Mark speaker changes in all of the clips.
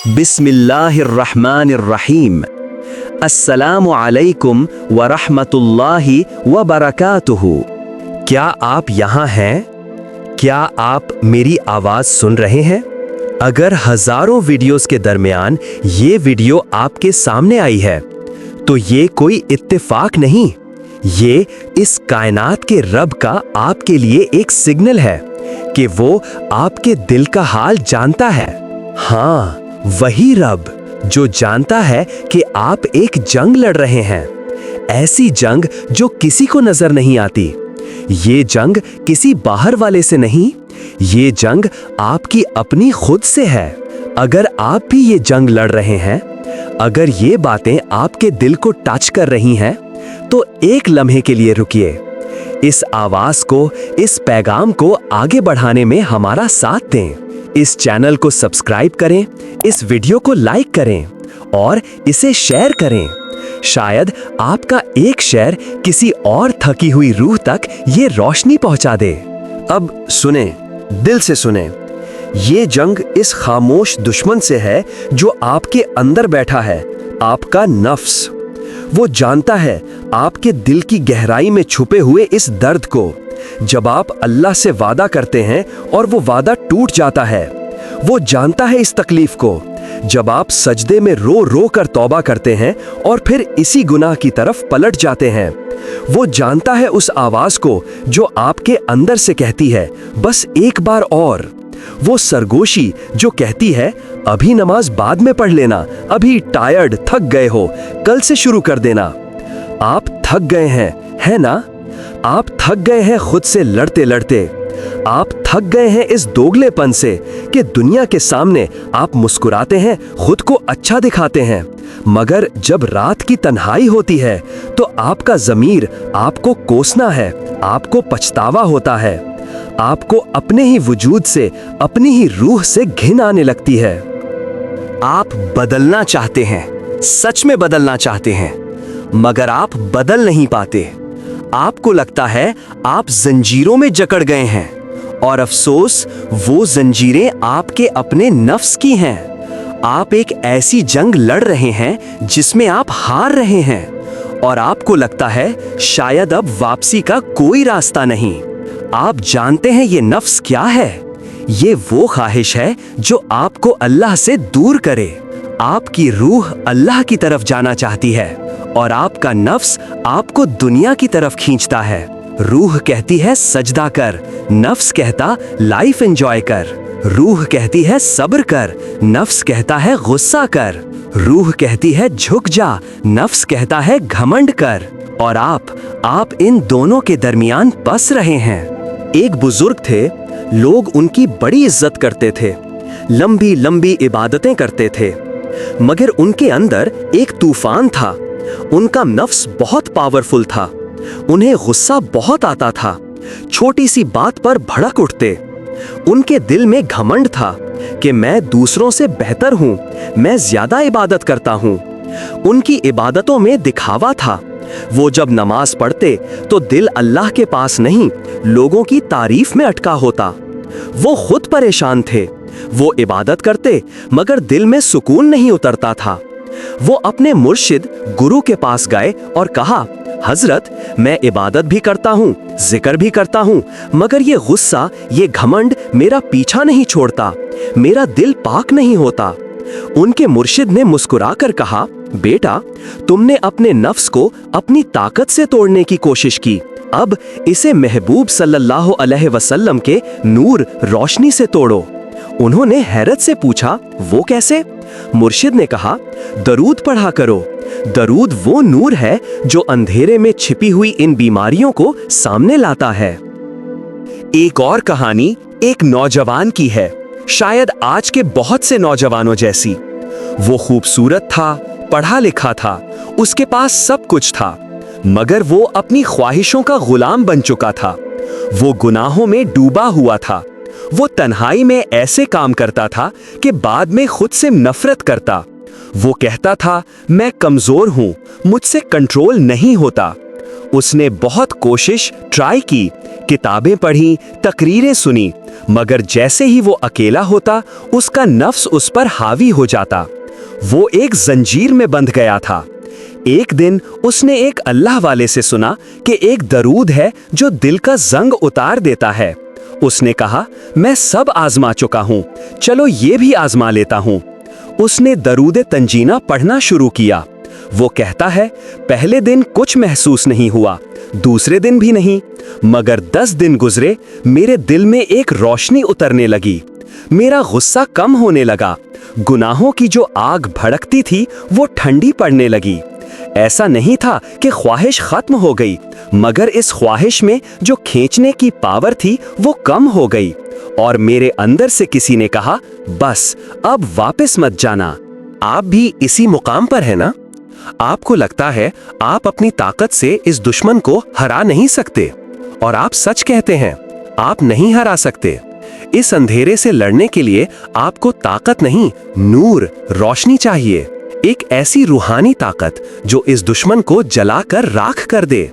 Speaker 1: बिस्मिल्लाहिर्रहमानिर्रहीम। अस्सलामु अलैकुम व रहमतुल्लाहि व बरकातुहू। क्या आप यहाँ हैं? क्या आप मेरी आवाज़ सुन रहे हैं? अगर हज़ारों वीडियोस के दरमियान ये वीडियो आपके सामने आई है तो ये कोई इत्तेफाक नहीं, ये इस कायनात के रब का आपके लिए एक सिग्नल है कि वो आपके दिल का हाल जानता है। हाँ, वही रब जो जानता है कि आप एक जंग लड़ रहे हैं, ऐसी जंग जो किसी को नजर नहीं आती। ये जंग किसी बाहर वाले से नहीं, ये जंग आपकी अपनी खुद से है। अगर आप भी ये जंग लड़ रहे हैं, अगर ये बातें आपके दिल को टच कर रही हैं, तो एक लम्हे के लिए रुकिए। इस आवाज को, इस पैगाम को आगे बढ़ाने में हमारा साथ दें। इस चैनल को सब्सक्राइब करें, इस वीडियो को लाइक करें और इसे शेयर करें। शायद आपका एक शेयर किसी और थकी हुई रूह तक ये रोशनी पहुंचा दे। अब सुने, दिल से सुने। ये जंग इस खामोश दुश्मन से है जो आपके अंदर बैठा है, आपका नफ्स। वो जानता है आपके दिल की गहराई में छुपे हुए इस दर्द को। जब आप अल्लाह से वादा करते हैं और वो वादा टूट जाता है, वो जानता है इस तकलीफ को। जब आप सजदे में रो रो कर तौबा करते हैं और फिर इसी गुनाह की तरफ पलट जाते हैं, वो जानता है उस आवाज को जो आपके अंदर से कहती है, बस एक बार और। वो सरगोशी जो कहती है, अभी नमाज बाद में पढ़ लेना, अभी टायर्ड थक गए हो, कल से शुरू कर देना। आप थक गए हैं, है ना? आप थक गए हैं खुद से लड़ते लड़ते। आप थक गए हैं इस दोगलेपन से कि दुनिया के सामने आप मुस्कुराते हैं, खुद को अच्छा दिखाते हैं, मगर जब रात की तन्हाई होती है तो आपका ज़मीर आपको कोसना है, आपको पछतावा होता है, आपको अपने ही वजूद से, अपनी ही रूह से घिन आने लगती है। आप बदलना चाहते हैं, सच में बदलना चाहते हैं, मगर आप बदल नहीं पाते। आपको लगता है आप जंजीरों में जकड़ गए हैं, और अफसोस वो जंजीरें आपके अपने नफ्स की हैं। आप एक ऐसी जंग लड़ रहे हैं जिसमें आप हार रहे हैं, और आपको लगता है शायद अब वापसी का कोई रास्ता नहीं। आप जानते हैं ये नफ्स क्या है? ये वो ख्वाहिश है जो आपको अल्लाह से दूर करे। आपकी रूह अल्लाह की तरफ जाना चाहती है और आपका नफ्स आपको दुनिया की तरफ खींचता है। रूह कहती है सजदा कर, नफ्स कहता लाइफ एंजॉय कर। रूह कहती है सब्र कर, नफ्स कहता है गुस्सा कर। रूह कहती है झुक जा, नफ्स कहता है घमंड कर। और आप इन दोनों के दरमियान बस रहे हैं। एक बुजुर्ग थे, लोग उनकी बड़ी इज्जत करते थे, लंबी लंबी इबादतें करते थे, मगर उनके अंदर एक तूफान था। उनका नफ्स बहुत पावरफुल था, उन्हें गुस्सा बहुत आता था, छोटी सी बात पर भड़क उठते। उनके दिल में घमंड था कि मैं दूसरों से बेहतर हूँ, मैं ज्यादा इबादत करता हूँ। उनकी इबादतों में दिखावा था। वो जब नमाज पढ़ते तो दिल अल्लाह के पास नहीं, लोगों की तारीफ में अटका होता। वो खुद परेशान थे। वो इबादत करते मगर दिल में सुकून नहीं उतरता था। वो अपने मुर्शिद गुरु के पास गए और कहा, हजरत, मैं इबादत भी करता हूँ, जिक्र भी करता हूँ, मगर ये गुस्सा, ये घमंड मेरा पीछा नहीं छोड़ता, मेरा दिल पाक नहीं होता। उनके मुर्शिद ने मुस्कुराकर कहा, बेटा, तुमने अपने नफ्स को अपनी ताकत से तोड़ने की कोशिश की, अब इसे महबूब सल्लल्लाहु अलैहि वसल्लम के नूर, रोशनी से तोड़ो। उन्होंने हैरत से पूछा, वो कैसे? मुर्शिद ने कहा, दरूद पढ़ा करो। दरूद वो नूर है जो अंधेरे में छिपी हुई इन बीमारियों को सामने लाता है। एक और कहानी एक नौजवान की है, शायद आज के बहुत से नौजवानों जैसी। वो खूबसूरत था, पढ़ा लिखा था, उसके पास सब कुछ था, मगर वो अपनी ख्वाहिशों का गुलाम बन चुका था। वो गुनाहों में डूबा हुआ था। वो तन्हाई में ऐसे काम करता था कि बाद में खुद से नफरत करता। वो कहता था, मैं कमजोर हूं, मुझसे कंट्रोल नहीं होता। उसने बहुत कोशिश ट्राई की, किताबें पढ़ी, तकरीरें सुनी, मगर जैसे ही वो अकेला होता उसका नफ्स उस पर हावी हो जाता। वो एक जंजीर में बंध गया था। एक दिन उसने एक अल्लाह वाले से सुना कि एक दरूद है जो दिल का जंग उतार देता है। उसने कहा, मैं सब आजमा चुका हूं, चलो ये भी आजमा लेता हूं। उसने दरूद तंजीना पढ़ना शुरू किया। वो कहता है, पहले दिन कुछ महसूस नहीं हुआ, दूसरे दिन भी नहीं, मगर 10 दिन गुजरे, मेरे दिल में एक रोशनी उतरने लगी। मेरा गुस्सा कम होने लगा, गुनाहों की जो आग भड़कती थी वो ठंडी पड़ने लगी। ऐसा नहीं था कि ख्वाहिश खत्म हो गई, मगर इस ख्वाहिश में जो खींचने की पावर थी वो कम हो गई। और मेरे अंदर से किसी ने कहा, बस अब वापस मत जाना। आप भी इसी मुकाम पर है ना? आपको लगता है आप अपनी ताकत से इस दुश्मन को हरा नहीं सकते, और आप सच कहते हैं, आप नहीं हरा सकते। इस अंधेरे से लड़ने के लिए आपको ताकत नहीं, नूर, रोशनी चाहिए। एक ऐसी रूहानी ताकत जो इस दुश्मन को जलाकर राख कर दे।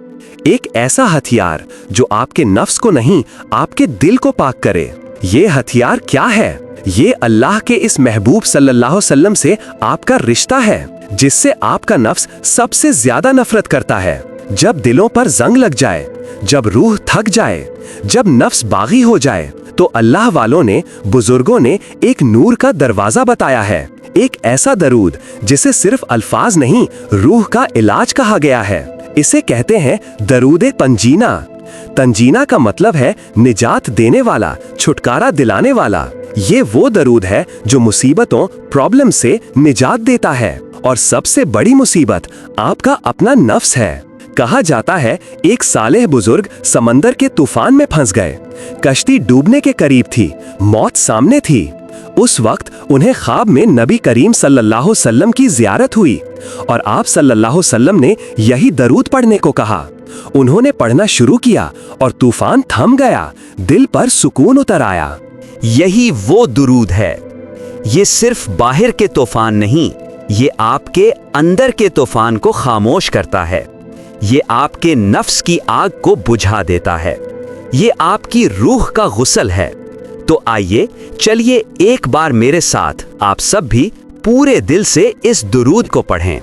Speaker 1: एक ऐसा हथियार जो आपके नफ्स को नहीं, आपके दिल को पाक करे। ये हथियार क्या है? ये अल्लाह के इस महबूब सल्लल्लाहु अलैहि वसल्लम से आपका रिश्ता है, जिससे आपका नफ्स सबसे ज्यादा नफरत करता है। जब दिलों पर जंग लग जाए, जब रूह थक जाए, जब नफ्स बागी हो जाए, तो अल्लाह वालों ने, बुजुर्गों ने एक नूर का दरवाजा बताया है। एक ऐसा दरूद जिसे सिर्फ अल्फाज नहीं, रूह का इलाज कहा गया है। इसे कहते हैं दरूद तंजीना। तंजीना का मतलब है निजात देने वाला, छुटकारा दिलाने वाला। ये वो दरूद है जो मुसीबतों, प्रॉब्लम से निजात देता है। और सबसे बड़ी मुसीबत आपका अपना नफ्स है। कहा जाता है एक सालेह बुजुर्ग समंदर के तूफान में फंस गए। कश्ती डूबने के करीब थी, मौत सामने थी। उस वक्त उन्हें ख्वाब में नबी करीम सल्लल्लाहु अलैहि वसल्लम की जियारत हुई और आप सल्लल्लाहु अलैहि वसल्लम ने यही दरूद पढ़ने को कहा। उन्होंने पढ़ना शुरू किया और तूफान थम गया, दिल पर सुकून उतर आया। यही वो दुरूद है। ये सिर्फ बाहर के तूफान नहीं, ये आपके अंदर के तूफान को खामोश करता है। ये आपके नफ्स की आग को बुझा देता है। ये आपकी रूह का गुस्ल है। तो आइए, चलिए एक बार मेरे साथ आप सब भी पूरे दिल से इस दुरूद को पढ़ें।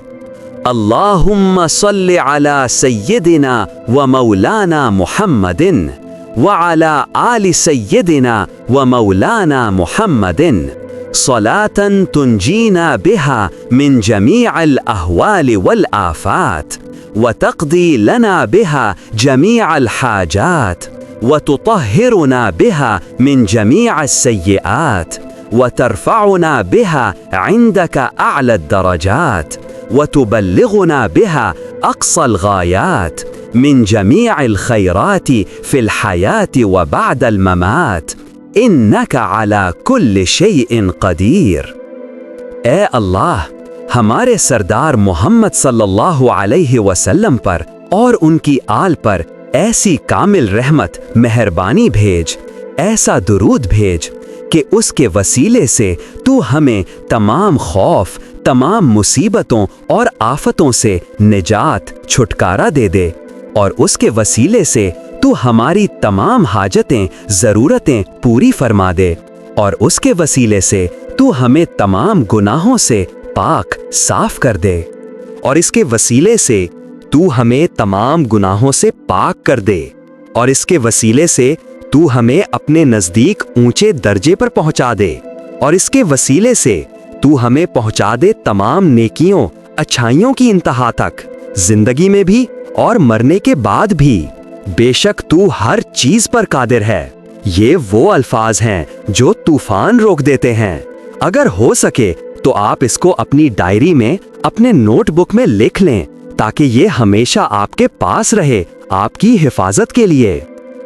Speaker 1: अल्लाहुम्मा सल्लि अला सय्यदिना व मौलाना मुहम्मदिन व अला आलि सय्यदिना व मौलाना मुहम्मदिन सलातन तुंजीना बिहा मिन जमीअल अहवाल वल आफात व तक़दी लना बिहा जमीअल हाजात व तुतहिरुना बिहा मिन जमीअल सय्यआत व तरफ़उना बिहा इंदका अअला दरजात व तुबल्लिगुना बिहा अक़सल गायात मिन जमीअल खैराति फ़िल हयाति व बअदल ममात इन्नका अला कुल्लि शैइन क़दीर। ए अल्लाह, हमारे सरदार मोहम्मद सल्लल्लाहु अलैहि वसल्लम पर और उनकी आल पर ऐसी कामिल रहमत, मेहरबानी भेज, ऐसा दुरूद भेज कि उसके वसीले से तू हमें तमाम खौफ, तमाम मुसीबतों और आफतों से निजात, छुटकारा दे दे। और उसके वसीले से तू हमारी तमाम हाजतें, ज़रूरतें पूरी फरमा दे। और उसके वसीले से तू हमें तमाम गुनाहों से पाक, साफ कर दे। और इसके वसीले से तू हमें तमाम गुनाहों से पाक कर दे। और इसके वसीले से तू हमें अपने नज़दीक ऊंचे दर्जे पर पहुंचा दे। और इसके वसीले से तू हमें पहुंचा दे तमाम नेकियों, अच्छाइयों की इंतहा तक, जिंदगी में भी और मरने के बाद भी। बेशक तू हर चीज पर कादिर है। ये वो अल्फाज हैं जो तूफान रोक देते हैं। अगर हो सके तो आप इसको अपनी डायरी में, अपने नोटबुक में लिख लें, ताकि ये हमेशा आपके पास रहे, आपकी हिफाजत के लिए।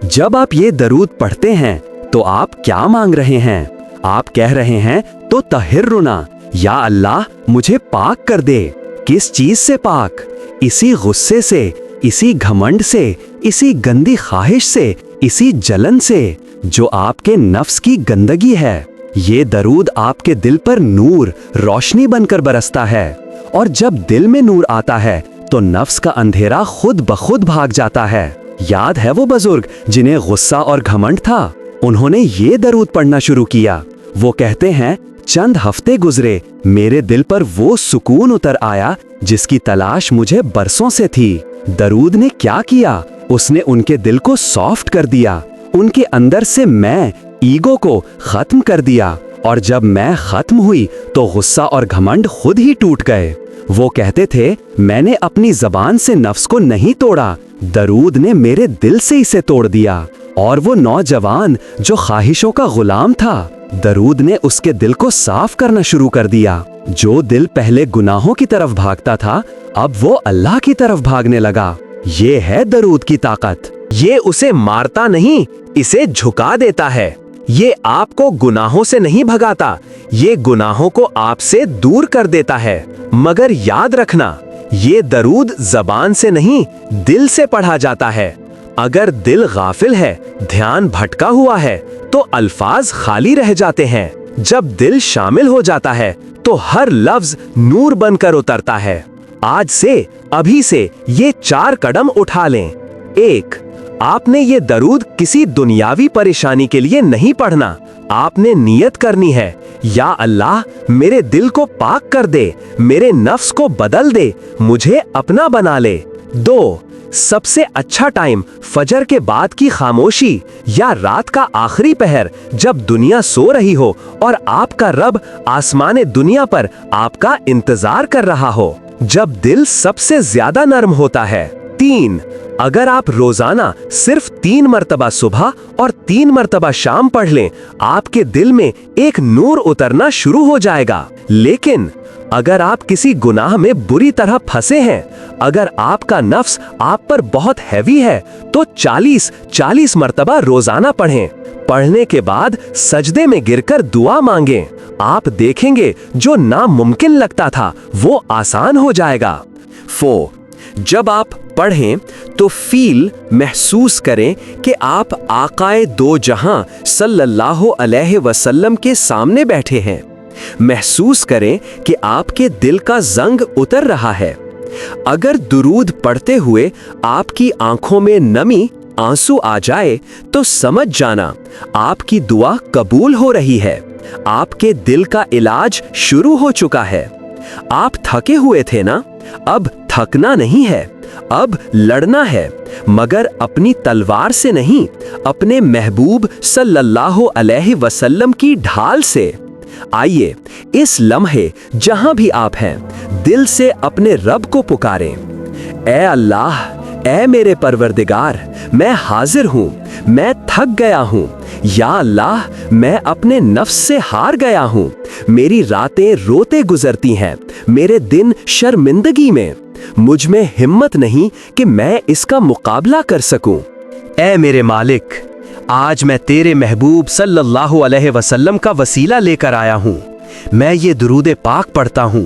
Speaker 1: जब आप ये दरूद पढ़ते हैं तो आप क्या मांग रहे हैं? आप कह रहे हैं, तो तहिर्रुना, या अल्लाह मुझे पाक कर दे। किस चीज से पाक? इसी गुस्से से, इसी घमंड से, इसी गंदी ख्वाहिश से, इसी जलन से जो आपके नफ्स की गंदगी है। ये दरूद आपके दिल पर नूर, रोशनी बनकर बरसता है। और जब दिल में नूर आता है तो नफ्स का अंधेरा खुद ब खुद भाग जाता है। याद है वो बुजुर्ग जिन्हें गुस्सा और घमंड था? उन्होंने ये दरूद पढ़ना शुरू किया। वो कहते हैं, चंद हफ्ते गुजरे, मेरे दिल पर वो सुकून उतर आया जिसकी तलाश मुझे बरसों से थी। दरूद ने क्या किया? उसने उनके दिल को सॉफ्ट कर दिया। उनके अंदर से मैं ईगो को खत्म कर दिया, और जब मैं खत्म हुई तो गुस्सा और घमंड खुद ही टूट गए। वो कहते थे, मैंने अपनी जबान से नफ्स को नहीं तोड़ा, दरूद ने मेरे दिल से इसे तोड़ दिया। और वो नौजवान जो ख्वाहिशों का गुलाम था, दरूद ने उसके दिल को साफ करना शुरू कर दिया। जो दिल पहले गुनाहों की तरफ भागता था, अब वो अल्लाह की तरफ भागने लगा। ये है दरूद की ताकत। ये उसे मारता नहीं, इसे झुका देता है। ये आपको गुनाहों से नहीं भगाता, ये गुनाहों को आपसे दूर कर देता है। मगर याद रखना, ये दरूद जबान से नहीं, दिल से पढ़ा जाता है। अगर दिल गाफिल है, ध्यान भटका हुआ है, तो अल्फाज खाली रह जाते हैं। जब दिल शामिल हो जाता है तो हर लफ्ज नूर बनकर उतरता है। आज से, अभी से ये 4 कदम उठा लें। 1, आपने ये दरूद किसी दुनियावी परेशानी के लिए नहीं पढ़ना। आपने नियत करनी है, या अल्लाह मेरे दिल को पाक कर दे, मेरे नफ्स को बदल दे, मुझे अपना बना ले। 2, सबसे अच्छा टाइम फजर के बाद की खामोशी या रात का आखिरी पहर, जब दुनिया सो रही हो और आपका रब आसमाने दुनिया पर आपका इंतजार कर रहा हो, जब दिल सबसे ज्यादा नर्म होता है। 3, अगर आप रोजाना सिर्फ 3 मर्तबा सुबह और 3 मर्तबा शाम पढ़ लें, आपके दिल में एक नूर उतरना शुरू हो जाएगा। लेकिन अगर आप किसी गुनाह में बुरी तरह फंसे हैं, अगर आपका नफ्स आप पर बहुत हैवी है, तो 40 मर्तबा रोजाना पढ़ें। पढ़ने के बाद सजदे में गिरकर दुआ मांगें। आप देखेंगे जो नामुमकिन लगता था वो आसान हो जाएगा। 4, जब आप पढ़ें तो महसूस करें कि आप आकाए दो जहां सल्लल्लाहु अलैहि वसल्लम के सामने बैठे हैं। महसूस करें कि आपके दिल का जंग उतर रहा है। अगर दुरूद पढ़ते हुए आपकी आंखों में नमी, आंसू आ जाए, तो समझ जाना आपकी दुआ कबूल हो रही है। आपके दिल का इलाज शुरू हो चुका है। आप थके हुए थे ना? अब थकना नहीं है, अब लड़ना है, मगर अपनी तलवार से नहीं, अपने महबूब सल्लल्लाहु अलैहि वसल्लम की ढाल से। आइए इस लम्हे जहां भी आप हैं, दिल से अपने रब को पुकारें। ऐ अल्लाह, ऐ मेरे परवरदिगार, मैं हाजिर हूं, मैं थक गया हूं। या अल्लाह, मैं अपने नफ्स से हार गया हूं। मेरी रातें रोते गुजरती हैं, मेरे दिन शर्मिंदगी में। मुझ में हिम्मत नहीं कि मैं इसका मुकाबला कर सकूं। ऐ मेरे मालिक, आज मैं तेरे महबूब सल्लल्लाहु अलैहि वसल्लम का वसीला लेकर आया हूं। मैं ये दुरूद पाक पढ़ता हूं।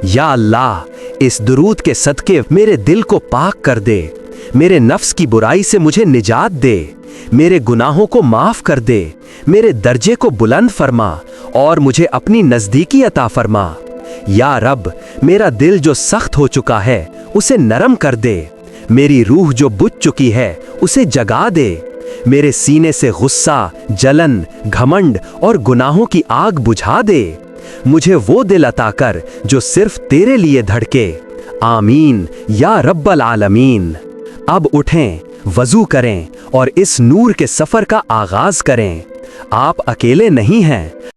Speaker 1: या अल्लाह, इस दुरूद के सदके मेरे दिल को पाक कर दे, मेरे नफ्स की बुराई से मुझे निजात दे, मेरे गुनाहों को माफ कर दे, मेरे दर्जे को बुलंद फरमा और मुझे अपनी नजदीकी अता फरमा। या रब, मेरा दिल जो सख्त हो चुका है उसे नरम कर दे, मेरी रूह जो बुझ चुकी है उसे जगा दे। मेरे सीने से गुस्सा, जलन, घमंड और गुनाहों की आग बुझा दे। मुझे वो दिल अता कर जो सिर्फ तेरे लिए धड़के। आमीन या रब्बल आलमीन। अब उठें, वजू करें और इस नूर के सफर का आगाज करें। आप अकेले नहीं हैं,